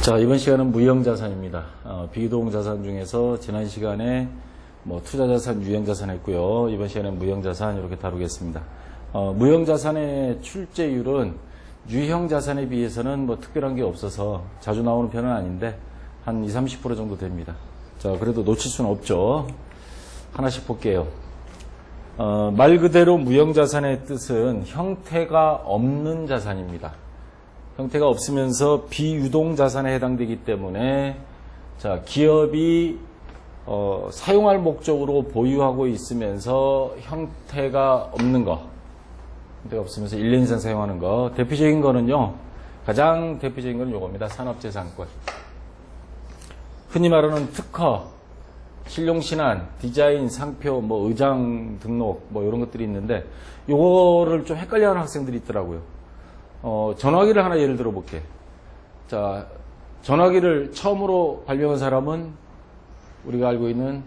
자, 이번 시간은 무형자산입니다. 비이동자산 중에서 지난 시간에 투자자산, 유형자산 했고요. 이번 시간에는 무형자산 이렇게 다루겠습니다. 무형자산의 출제율은 유형자산에 비해서는 특별한 게 없어서 자주 나오는 편은 아닌데 한 20, 30% 정도 됩니다. 자, 그래도 놓칠 수는 없죠. 하나씩 볼게요. 말 그대로 무형자산의 뜻은 형태가 없는 자산입니다. 형태가 없으면서 비유동자산에 해당되기 때문에 자, 기업이 사용할 목적으로 보유하고 있으면서 형태가 없는 거, 형태가 없으면서 1년 이상 사용하는 거. 대표적인 거는요, 가장 대표적인 거는 요겁니다. 산업재산권. 흔히 말하는 특허, 실용신안, 디자인, 상표, 의장 등록, 이런 것들이 있는데, 요거를 좀 헷갈려하는 학생들이 있더라고요. 전화기를 하나 예를 들어 볼게. 자, 전화기를 처음으로 발명한 사람은 우리가 알고 있는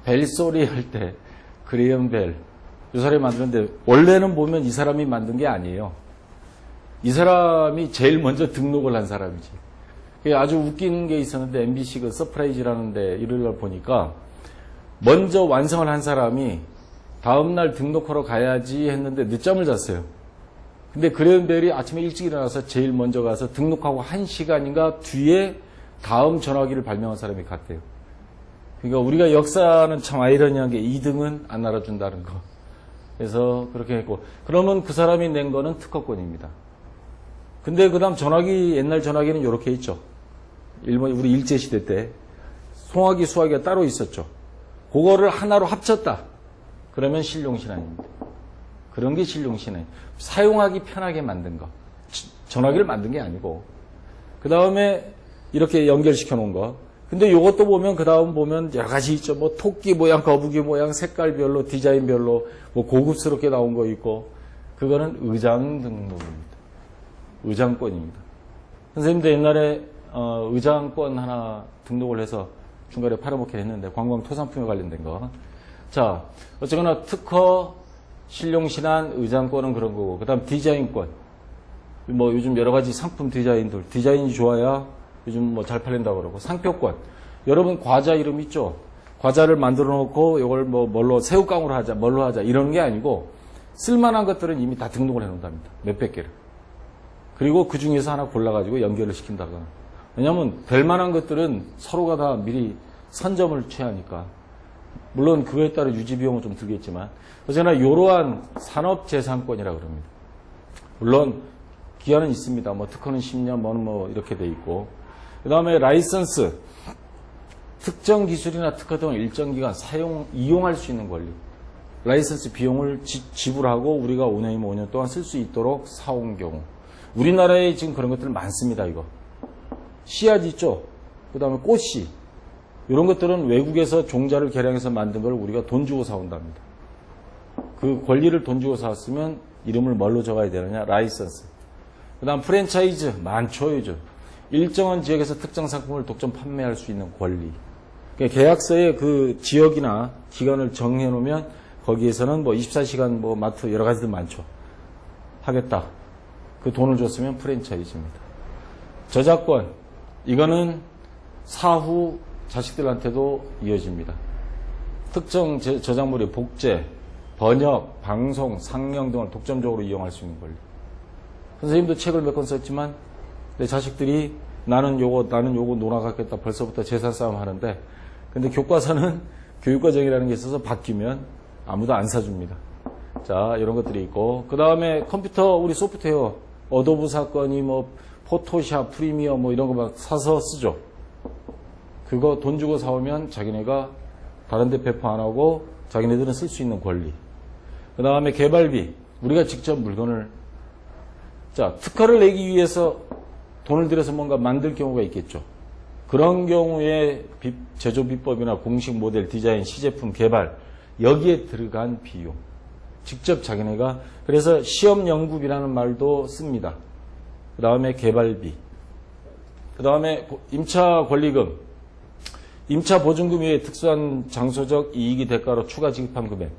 벨소리 할 때, 그레이엄 벨. 이 사람이 만드는데, 원래는 보면 이 사람이 만든 게 아니에요. 이 사람이 제일 먼저 등록을 한 사람이지. 아주 웃긴 게 있었는데, MBC 그 서프라이즈라는데 일요일날 보니까, 먼저 완성을 한 사람이 다음날 등록하러 가야지 했는데 늦잠을 잤어요. 근데 그레이엄 벨이 아침에 일찍 일어나서 제일 먼저 가서 등록하고 1시간인가 뒤에 다음 전화기를 발명한 사람이 갔대요. 그러니까 우리가 역사는 참 아이러니한 게 2등은 안 알아준다는 거. 그래서 그렇게 했고, 그러면 그 사람이 낸 거는 특허권입니다. 근데 그 다음 전화기, 옛날 전화기는 이렇게 있죠. 일본, 우리 일제시대 때 송화기, 수화기가 따로 있었죠. 그거를 하나로 합쳤다. 그러면 실용신안입니다. 그런 게 실용신안. 사용하기 편하게 만든 거. 전화기를 만든 게 아니고. 그 다음에 이렇게 연결시켜 놓은 거. 근데 요것도 보면, 그 다음 보면 여러 가지 있죠. 토끼 모양, 거북이 모양, 색깔별로, 디자인별로, 고급스럽게 나온 거 있고. 그거는 의장 등록입니다. 의장권입니다. 선생님도 옛날에, 의장권 하나 등록을 해서 중간에 팔아먹게 했는데, 관광토산품에 관련된 거. 자, 어쨌거나 특허, 실용신안, 의장권은 그런 거고, 그 다음 디자인권. 요즘 여러 가지 상품 디자인들, 디자인이 좋아야 요즘 잘 팔린다고 그러고, 상표권. 여러분 과자 이름 있죠? 과자를 만들어 놓고, 이걸 뭘로, 새우깡으로 하자, 뭘로 하자, 이런 게 아니고, 쓸만한 것들은 이미 다 등록을 해 놓는답니다. 몇백 개를. 그리고 그 중에서 하나 골라가지고 연결을 시킨다거나. 왜냐면, 될 만한 것들은 서로가 다 미리 선점을 취하니까. 물론 그거에 따라 유지 비용은 좀 들겠지만, 어쨌거나 이러한 산업재산권이라고 그럽니다. 물론 기한은 있습니다. 특허는 10년, 이렇게 돼 있고. 그 다음에 라이선스, 특정 기술이나 특허 등을 일정 기간 이용할 수 있는 권리. 라이선스 비용을 지불하고 우리가 5년이면 5년 동안 쓸 수 있도록 사온 경우. 우리나라에 지금 그런 것들 많습니다, 이거. 씨앗 있죠? 그 다음에 꽃씨. 이런 것들은 외국에서 종자를 개량해서 만든 걸 우리가 돈 주고 사온답니다. 그 권리를 돈 주고 사왔으면 이름을 뭘로 적어야 되느냐? 라이선스. 그 다음 프랜차이즈. 많죠, 요즘. 일정한 지역에서 특정 상품을 독점 판매할 수 있는 권리. 그러니까 계약서에 그 지역이나 기간을 정해 놓으면 거기에서는 24시간 마트 여러 가지들 많죠. 하겠다. 그 돈을 줬으면 프랜차이즈입니다. 저작권. 이거는 사후 자식들한테도 이어집니다. 특정 저작물의 복제, 번역, 방송, 상영 등을 독점적으로 이용할 수 있는 권리. 선생님도 책을 몇 권 썼지만 내 자식들이 나는 요거 놀아가겠다 벌써부터 재산 싸움 하는데, 근데 교과서는 교육과정이라는 게 있어서 바뀌면 아무도 안 사줍니다. 자, 이런 것들이 있고, 그 다음에 컴퓨터, 우리 소프트웨어, 어도브 사건이 포토샵, 프리미어 이런 거 막 사서 쓰죠. 그거 돈 주고 사오면 자기네가 다른 데 배포 안 하고 자기네들은 쓸 수 있는 권리. 그 다음에 개발비. 우리가 직접 물건을, 자, 특허를 내기 위해서 돈을 들여서 뭔가 만들 경우가 있겠죠. 그런 경우에 제조 비법이나 공식 모델, 디자인, 시제품 개발, 여기에 들어간 비용. 직접 자기네가, 그래서 시험 연구비라는 말도 씁니다. 그 다음에 개발비. 그 다음에 임차 권리금. 임차 보증금 외에 특수한 장소적 이익이 대가로 추가 지급한 금액.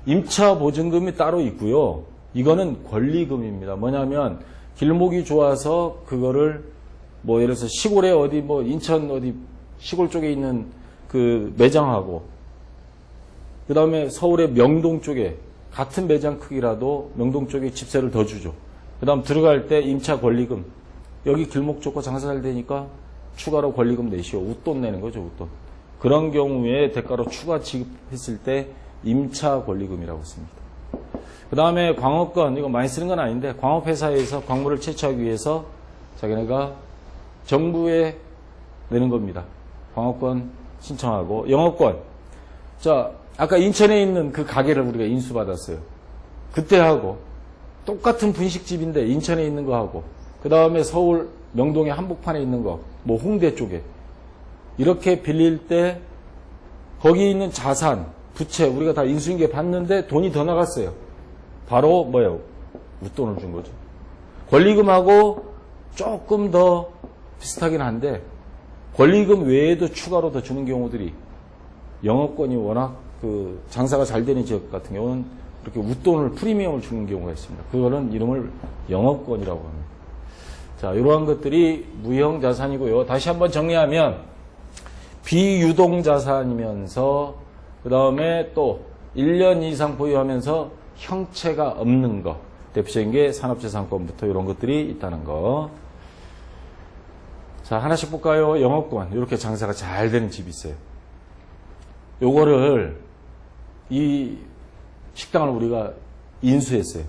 임차 보증금이 따로 있고요. 이거는 권리금입니다. 뭐냐면 길목이 좋아서 그거를 뭐 예를 들어서 시골에 어디 뭐 인천 어디 시골 쪽에 있는 그 매장하고 그 다음에 서울의 명동 쪽에 같은 매장 크기라도 명동 쪽에 집세를 더 주죠. 그 다음 들어갈 때 임차 권리금 여기 길목 좋고 장사 잘 되니까 추가로 권리금 내시오. 웃돈 내는 거죠. 웃돈. 그런 경우에 대가로 추가 지급했을 때 임차 권리금이라고 씁니다. 그 다음에 광업권 이거 많이 쓰는 건 아닌데 광업회사에서 광물을 채취하기 위해서 자기네가 정부에 내는 겁니다. 광업권 신청하고 영업권. 자, 아까 인천에 있는 그 가게를 우리가 인수받았어요. 그때 하고 똑같은 분식집인데 인천에 있는 거 하고 그 다음에 서울 명동의 한복판에 있는 거 뭐 홍대 쪽에 이렇게 빌릴 때 거기 있는 자산, 부채 우리가 다 인수인계 받는데 돈이 더 나갔어요. 바로 뭐예요? 웃돈을 준 거죠. 권리금하고 조금 더 비슷하긴 한데 권리금 외에도 추가로 더 주는 경우들이 영업권이 워낙 그 장사가 잘 되는 지역 같은 경우는 이렇게 웃돈을 프리미엄을 주는 경우가 있습니다. 그거는 이름을 영업권이라고 합니다. 자, 이러한 것들이 무형자산이고요. 다시 한번 정리하면 비유동자산이면서 그 다음에 또 1년 이상 보유하면서 형체가 없는 거. 대표적인 게 산업재산권부터 이런 것들이 있다는 거. 자, 하나씩 볼까요? 영업권. 이렇게 장사가 잘 되는 집이 있어요. 요거를 이 식당을 우리가 인수했어요.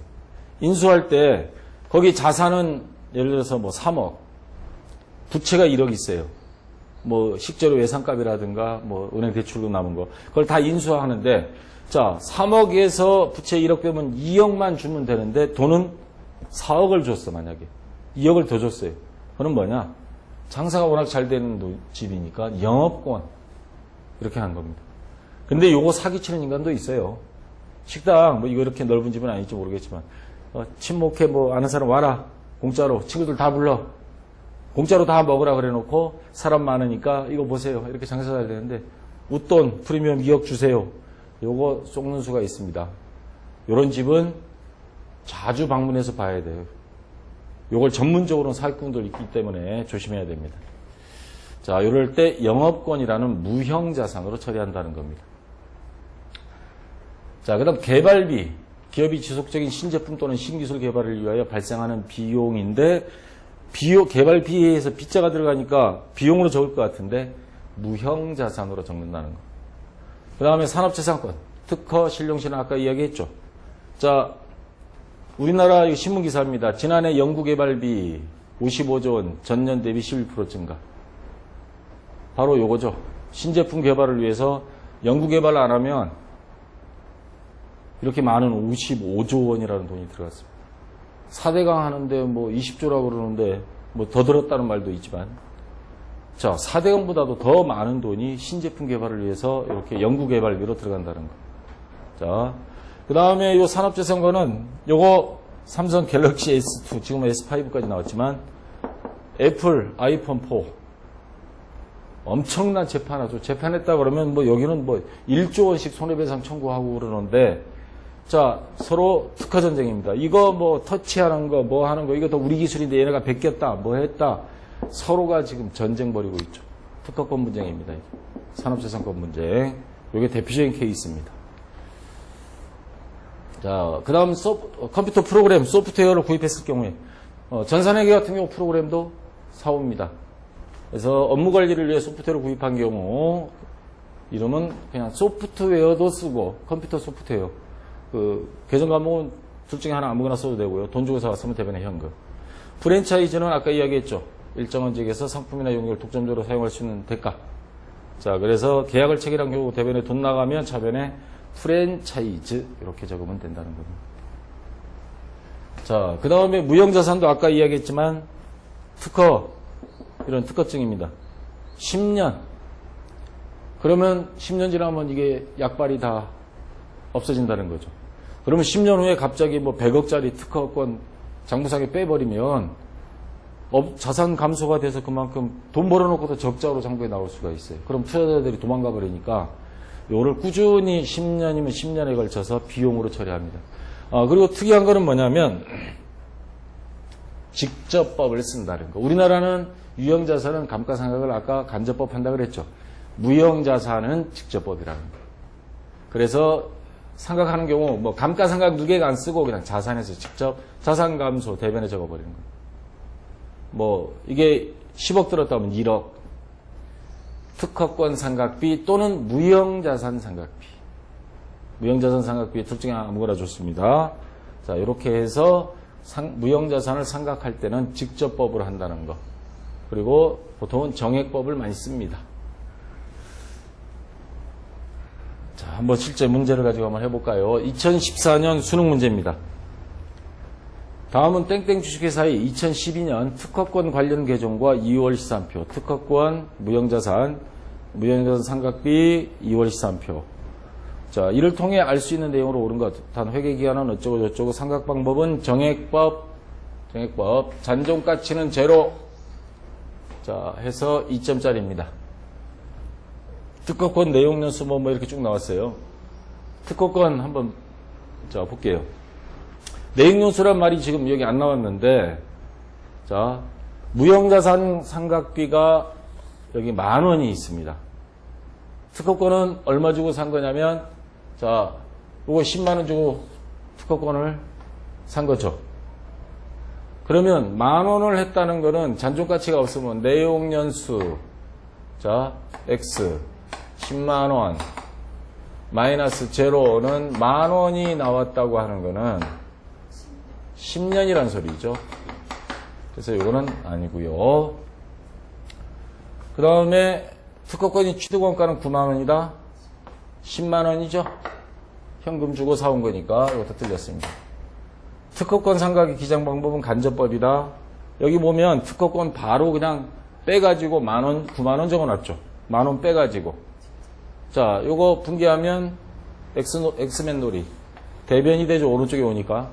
인수할 때 거기 자산은 예를 들어서 뭐 3억, 부채가 1억 있어요. 뭐 식재료 예산값이라든가 뭐 은행 대출금 남은 거 그걸 다 인수하는데 자 3억에서 부채 1억 빼면 2억만 주면 되는데 돈은 4억을 줬어. 만약에 2억을 더 줬어요. 그건 뭐냐? 장사가 워낙 잘 되는 집이니까 영업권 이렇게 하는 겁니다. 근데 요거 사기치는 인간도 있어요. 식당 뭐 이거 이렇게 넓은 집은 아닐지 모르겠지만 친목해 뭐 아는 사람 와라 공짜로 친구들 다 불러 공짜로 다 먹으라 그래 놓고 사람 많으니까 이거 보세요 이렇게 장사 잘 되는데 웃돈 프리미엄 2억 주세요. 요거 속는 수가 있습니다. 요런 집은 자주 방문해서 봐야 돼요. 요걸 전문적으로 사기꾼들 있기 때문에 조심해야 됩니다. 자, 이럴 때 영업권이라는 무형자산으로 처리한다는 겁니다. 자, 그 다음 개발비. 기업이 지속적인 신제품 또는 신기술 개발을 위하여 발생하는 비용인데 개발비에 서 빗자가 들어가니까 비용으로 적을 것 같은데 무형자산으로 적는다는 거. 그 다음에 산업재산권. 특허, 신용실은 아까 이야기했죠. 자, 우리나라 신문기사입니다. 지난해 연구개발비 55조 원, 전년 대비 11% 증가. 바로 요거죠. 신제품 개발을 위해서 연구개발 안 하면 이렇게 많은 55조 원이라는 돈이 들어갔습니다. 4대강 하는데 뭐 20조라고 그러는데 뭐 더 들었다는 말도 있지만 자, 4대강보다도 더 많은 돈이 신제품 개발을 위해서 이렇게 연구개발비로 들어간다는 거. 자, 그 다음에 요 산업재산권은 요거 삼성 갤럭시 S2 지금 S5까지 나왔지만 애플 아이폰 4 엄청난 재판하죠. 재판했다 그러면 뭐 여기는 뭐 1조 원씩 손해배상 청구하고 그러는데 자, 서로 특허 전쟁입니다. 이거 뭐 터치하는 거 뭐 하는 거 이거 다 우리 기술인데 얘네가 베꼈다 뭐 했다 서로가 지금 전쟁 벌이고 있죠. 특허권 분쟁입니다. 산업재산권 분쟁. 이게 대표적인 케이스입니다. 자, 그 다음 컴퓨터 프로그램 소프트웨어를 구입했을 경우에 전산회계 같은 경우 프로그램도 사옵니다. 그래서 업무 관리를 위해 소프트웨어를 구입한 경우 이름은 그냥 소프트웨어도 쓰고 컴퓨터 소프트웨어 그 계정 과목은 둘 중에 하나 아무거나 써도 되고요. 돈 주고 사왔으면 대변에 현금. 프랜차이즈는 아까 이야기했죠. 일정한 지역에서 상품이나 용역을 독점적으로 사용할 수 있는 대가. 자, 그래서 계약을 체결한 경우 대변에 돈 나가면 차변에 프랜차이즈 이렇게 적으면 된다는 겁니다. 자, 그 다음에 무형자산도 아까 이야기했지만 특허 이런 특허증입니다. 10년 그러면 10년 지나면 이게 약발이 다 없어진다는 거죠. 그러면 10년 후에 갑자기 뭐 100억짜리 특허권 장부상에 빼버리면 자산 감소가 돼서 그만큼 돈 벌어놓고도 적자로 장부에 나올 수가 있어요. 그럼 투자자들이 도망가 버리니까 이거를 꾸준히 10년이면 10년에 걸쳐서 비용으로 처리합니다. 그리고 특이한 거는 뭐냐면 직접법을 쓴다는 거. 우리나라는 유형자산은 감가상각을 아까 간접법 한다고 그랬죠. 무형자산은 직접법이라는 거예요. 그래서 상각하는 경우 뭐 감가상각 누계가 안 쓰고 그냥 자산에서 직접 자산감소 대변에 적어버리는 거예요. 뭐 이게 10억 들었다면 1억, 특허권 상각비 또는 무형자산 상각비. 무형자산 상각비 둘 중에 아무거나 좋습니다. 자, 이렇게 해서 무형자산을 상각할 때는 직접법으로 한다는 거. 그리고 보통은 정액법을 많이 씁니다. 자, 한번 실제 문제를 가지고 한번 해볼까요? 2014년 수능 문제입니다. 다음은 땡땡 주식회사의 2012년 특허권 관련 개정과 2월 시산표, 특허권, 무형자산 상각비 2월 시산표. 자, 이를 통해 알 수 있는 내용으로 옳은 것. 단 회계기한은 어쩌고 저쩌고 상각 방법은 정액법, 잔존가치는 제로. 자, 해서 2점짜리입니다. 특허권 내용연수 뭐 이렇게 쭉 나왔어요. 특허권 한번 자 볼게요. 내용연수란 말이 지금 여기 안 나왔는데, 자, 무형자산 상각비가 여기 10,000원이 있습니다. 특허권은 얼마 주고 산 거냐면, 자, 요거 10만원 주고 특허권을 산 거죠. 그러면 10,000원을 했다는 거는 잔존가치가 없으면 내용연수, 자, X, 10만원, 마이너스 제로는 10,000원이 나왔다고 하는 거는 10년이란 소리죠. 그래서 이거는 아니고요. 그 다음에 특허권이 취득원가는 9만원이다. 10만원이죠. 현금 주고 사온 거니까 이것도 틀렸습니다. 특허권 상각의 기장 방법은 간접법이다. 여기 보면 특허권 바로 그냥 빼가지고 10,000원, 9만원 적어놨죠. 10,000원 빼가지고. 자, 요거 분개하면 엑스맨 놀이. 대변이 되죠. 오른쪽에 오니까.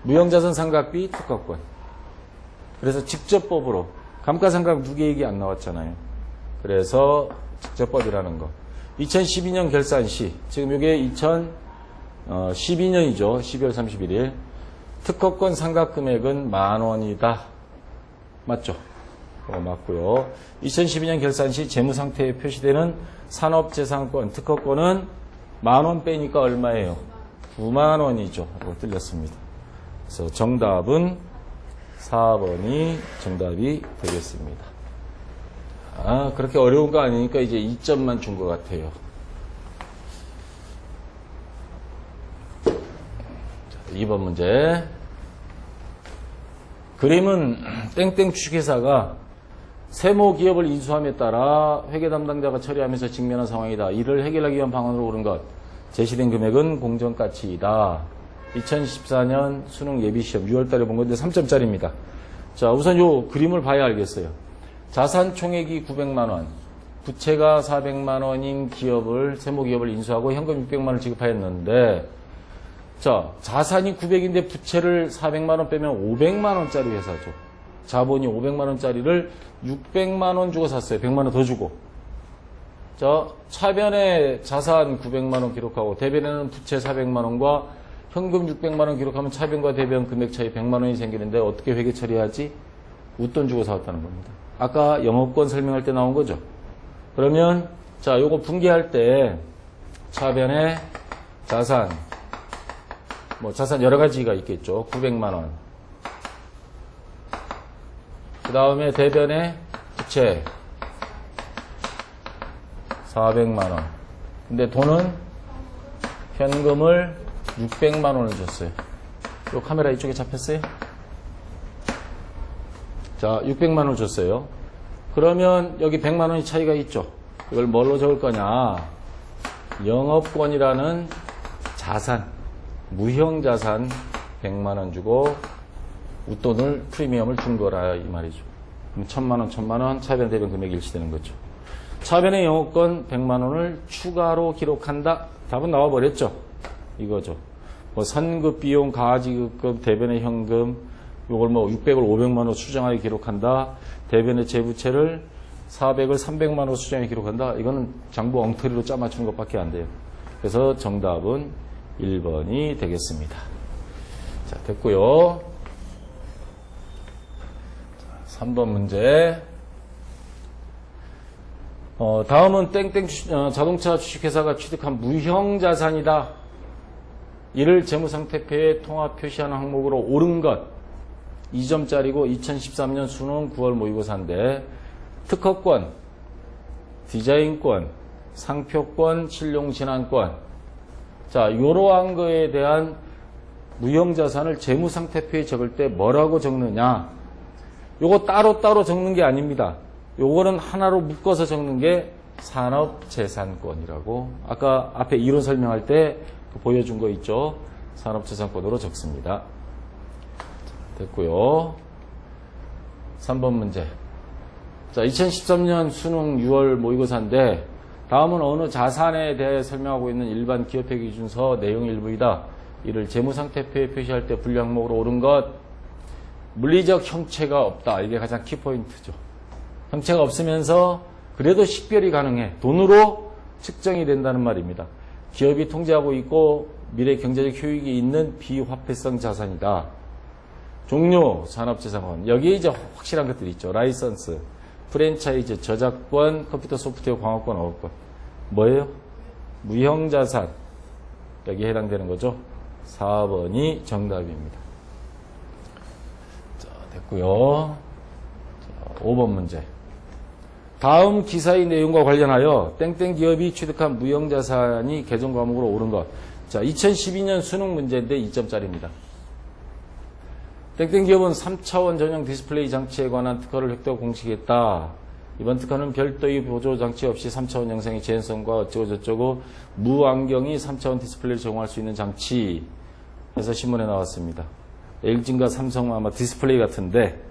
무형자산 상각비 특허권. 그래서 직접법으로 감가상각 누계액이 안 나왔잖아요. 그래서 직접법이라는 거. 2012년 결산 시, 지금 이게 2012년이죠. 12월 31일. 특허권 상각 금액은 10,000원이다. 맞죠? 맞고요. 2012년 결산 시 재무 상태에 표시되는 산업재산권 특허권은 10,000원 빼니까 얼마예요? 90,000원이죠. 이거 틀렸습니다. 그래서 정답은 4번이 정답이 되겠습니다. 아, 그렇게 어려운 거 아니니까 이제 2점만 준 것 같아요. 자, 2번 문제. 그림은 땡땡 주식회사가 세모 기업을 인수함에 따라 회계 담당자가 처리하면서 직면한 상황이다. 이를 해결하기 위한 방안으로 옳은 것. 제시된 금액은 공정가치이다. 2014년 수능 예비시험 6월달에 본 건데 3점짜리입니다. 자, 우선 요 그림을 봐야 알겠어요. 자산 총액이 900만 원, 부채가 400만 원인 기업을, 세모기업을 인수하고 현금 600만 원을 지급하였는데, 자, 자산이 900인데 부채를 400만 원 빼면 500만 원짜리 회사죠. 자본이 500만 원짜리를 600만 원 주고 샀어요. 100만 원 더 주고. 자, 차변에 자산 900만 원 기록하고 대변에는 부채 400만 원과 현금 600만 원 기록하면 차변과 대변 금액 차이 100만 원이 생기는데 어떻게 회계 처리하지? 웃돈 주고 사왔다는 겁니다. 아까 영업권 설명할 때 나온 거죠. 그러면 자, 요거 분개할 때 차변에 자산, 뭐 자산 여러 가지가 있겠죠. 900만 원. 그 다음에 대변에 부채 400만 원. 근데 돈은 현금을 600만 원을 줬어요. 요 카메라 이쪽에 잡혔어요? 자, 600만 원을 줬어요. 그러면 여기 100만 원이 차이가 있죠. 이걸 뭘로 적을 거냐? 영업권이라는 자산, 무형자산 100만 원 주고 웃돈을 프리미엄을 준 거라 이 말이죠. 그럼 1,000만 원, 1,000만 원 차변 대변 금액이 일치되는 거죠. 차변의 영업권 100만 원을 추가로 기록한다. 답은 나와버렸죠. 이거죠. 뭐 선급 비용, 가지급, 대변의 현금, 요걸 뭐 600을 500만 원 수정하게 기록한다. 대변의 재부채를 400을 300만 원 수정하게 기록한다. 이거는 장부 엉터리로 짜맞추는 것밖에 안 돼요. 그래서 정답은 1번이 되겠습니다. 자, 됐고요. 3번 문제. 다음은 땡땡 자동차 주식회사가 취득한 무형자산이다. 이를 재무상태표에 통합 표시하는 항목으로 옳은 것 2점짜리고 2013년 수능 9월 모의고사인데 특허권, 디자인권, 상표권, 실용진환권. 자, 이러한 거에 대한 무형자산을 재무상태표에 적을 때 뭐라고 적느냐? 요거 따로따로 적는 게 아닙니다. 요거는 하나로 묶어서 적는 게 산업재산권이라고 아까 앞에 이론 설명할 때 보여준 거 있죠? 산업재산권으로 적습니다. 됐고요. 3번 문제. 자, 2013년 수능 6월 모의고사인데 다음은 어느 자산에 대해 설명하고 있는 일반 기업회 기준서 내용 일부이다. 이를 재무상태표에 표시할 때 분류 항목으로 옳은 것 물리적 형체가 없다. 이게 가장 키포인트죠. 형체가 없으면서 그래도 식별이 가능해. 돈으로 측정이 된다는 말입니다. 기업이 통제하고 있고 미래 경제적 효익이 있는 비화폐성 자산이다. 종료, 산업재산권. 여기에 이제 확실한 것들이 있죠. 라이선스, 프랜차이즈, 저작권, 컴퓨터 소프트웨어, 광업권, 어업권. 뭐예요? 무형자산. 여기에 해당되는 거죠. 4번이 정답입니다. 자, 됐고요. 자, 5번 문제. 다음 기사의 내용과 관련하여 땡땡 기업이 취득한 무형자산이 개정 과목으로 옳은 것. 자, 2012년 수능 문제인데 2점짜리입니다. 땡땡 기업은 3차원 전용 디스플레이 장치에 관한 특허를 획득 공식했다. 이번 특허는 별도의 보조 장치 없이 3차원 영상의 재현성과 어쩌고저쩌고 무안경이 3차원 디스플레이를 제공할 수 있는 장치. 해서 신문에 나왔습니다. LG인가 삼성 아마 디스플레이 같은데,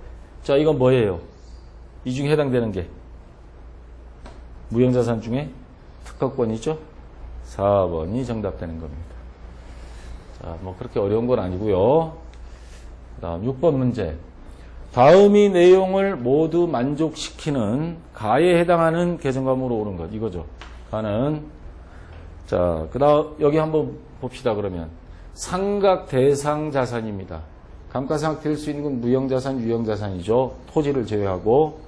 자, 이건 뭐예요? 이 중에 해당되는 게 무형자산 중에 특허권이죠. 4번이 정답되는 겁니다. 자, 뭐 그렇게 어려운 건 아니고요. 다음 6번 문제. 다음이 내용을 모두 만족시키는 가에 해당하는 개정 과목으로 옳은 것. 이거죠. 가는. 자, 그다음 여기 한번 봅시다. 그러면 상각 대상 자산입니다. 감가상각될 수 있는 건 무형자산, 유형자산이죠. 토지를 제외하고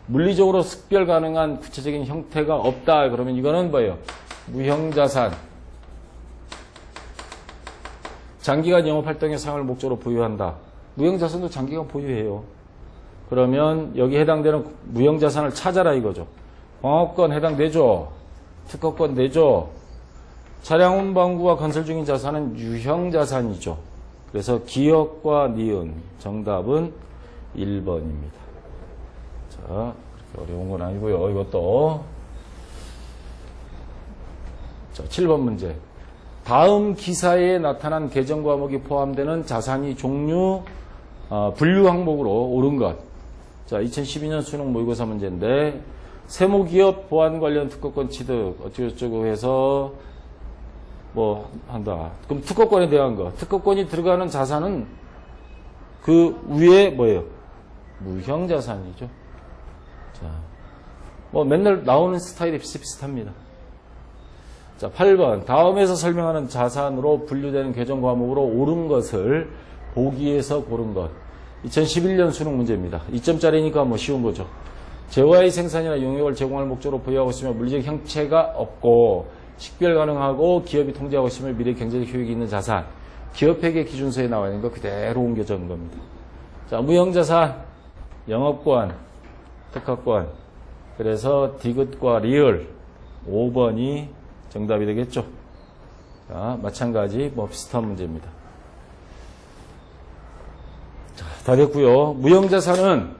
물리적으로 습별 가능한 구체적인 형태가 없다. 그러면 이거는 뭐예요? 무형자산. 장기간 영업활동의 사용을 목적으로 보유한다. 무형자산도 장기간 보유해요. 그러면 여기 해당되는 무형자산을 찾아라 이거죠. 광업권 해당되죠. 특허권 되죠. 차량 운반구와 건설 중인 자산은 유형자산이죠. 그래서 기억과 니은 정답은 1번입니다. 자, 그렇게 어려운 건 아니고요. 이것도. 자, 7번 문제. 다음 기사에 나타난 개정 과목이 포함되는 자산이 종류 분류 항목으로 옳은 것. 자, 2012년 수능 모의고사 문제인데 세무기업 보안 관련 특허권 취득 어쩌고저쩌고 해서 뭐 한다. 그럼 특허권에 대한 거. 특허권이 들어가는 자산은 그 위에 뭐예요? 무형자산이죠. 자, 뭐 맨날 나오는 스타일이 비슷비슷합니다. 자, 8번. 다음에서 설명하는 자산으로 분류되는 개정 과목으로 옳은 것을 보기에서 고른 것. 2011년 수능 문제입니다. 2점짜리니까 뭐 쉬운 거죠. 재화의 생산이나 용역을 제공할 목적으로 보유하고 있으며 물리적 형체가 없고 식별 가능하고 기업이 통제하고 있으며 미래 경제적 효익이 있는 자산. 기업회계 기준서에 나와 있는 거 그대로 옮겨 적은 겁니다. 자, 무형자산, 영업권, 특허권. 그래서 디귿과 리을 5번이 정답이 되겠죠. 자, 마찬가지 뭐 비슷한 문제입니다. 자, 다 됐고요. 무형자산은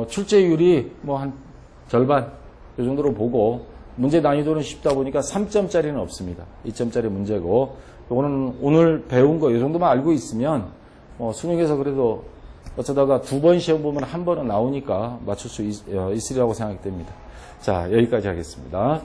출제율이 뭐 한 절반 이 정도로 보고 문제 난이도는 쉽다 보니까 3점짜리는 없습니다. 2점짜리 문제고 이거는 오늘 배운 거 이 정도만 알고 있으면 수능에서 그래도 어쩌다가 2번 시험 보면 한 번은 나오니까 맞출 수 있으리라고 생각됩니다. 자, 여기까지 하겠습니다.